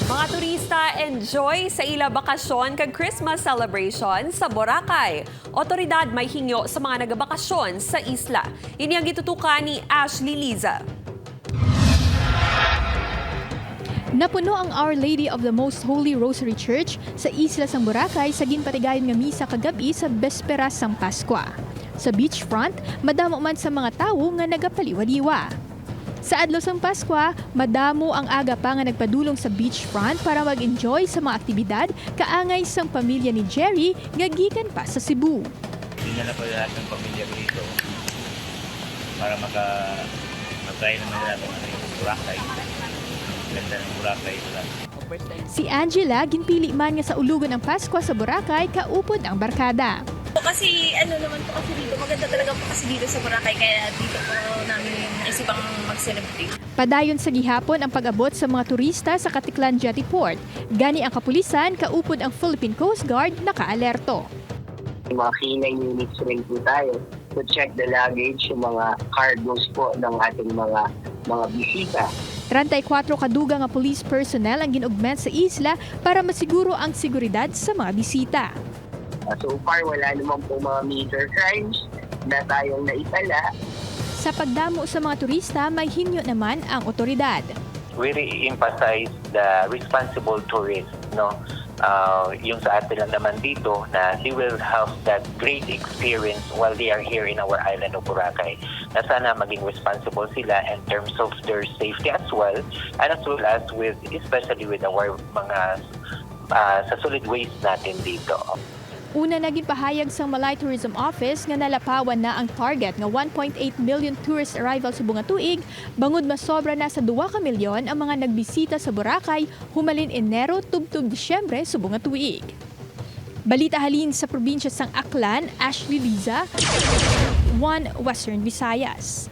Mga turista enjoy sa ila bakasyon kag Christmas celebration sa Boracay. Otoridad may hingyo sa mga nagabakasyon sa isla. Ini ang gitutukan ni Ashley Liza. Napuno ang Our Lady of the Most Holy Rosary Church sa isla sang Boracay sa ginpatigayon nga misa kagabi sa bespera sang Paskwa. Sa beachfront, madamo man sa mga tawo nga nagapaliwaliwa. Sa adlaw sang Paskwa, madamo ang aga pa nga nagpadulong sa beachfront para mag-enjoy sa mga aktibidad kaangay sang pamilya ni Jerry nga gikan pa sa Cebu. Dinala ko lahat ng pamilya ko dito para mag-try naman nila kung ano yung Boracay. Ganda ng Boracay ito lang. Si Angela, ginpili man nga sa ulugan ng Paskwa sa Boracay, kaupod ang barkada. Kasi ano naman po kasi dito, maganda talaga po kasi dito sa Boracay, kaya dito po namin isipang mag-celebrate. Padayon sa gihapon ang pag-abot sa mga turista sa Katiklan Jetty Port. Gani ang kapulisan, kaupod ang Philippine Coast Guard nakaalerto. Yung mga canine units rin po tayo to check the luggage, yung mga cargos po ng ating mga bisita. 34 kaduga nga police personnel ang ginugment sa isla para masiguro ang seguridad sa mga bisita. So far, wala naman po mga major crimes na tayong naitala. Sa pagdamo sa mga turista, may hinyo naman ang otoridad. We re-emphasize the responsible tourist, no? Yung sa atin lang naman dito na they will have that great experience while they are here in our island of Boracay. Na sana maging responsible sila in terms of their safety as well, and as well as with, especially with our mga sa solid waste natin dito. Una naging pahayag sa Malay Tourism Office nga nalapawan na ang target nga 1.8 million tourist arrivals sa bunga tuig, bangod masobra na sa 2 ka milyon ang mga nagbisita sa Boracay humalin Enero tubtub Disyembre sa bunga tuig. Balita halin sa probinsya sang Aklan, Ashley Liza, 1 Western Visayas.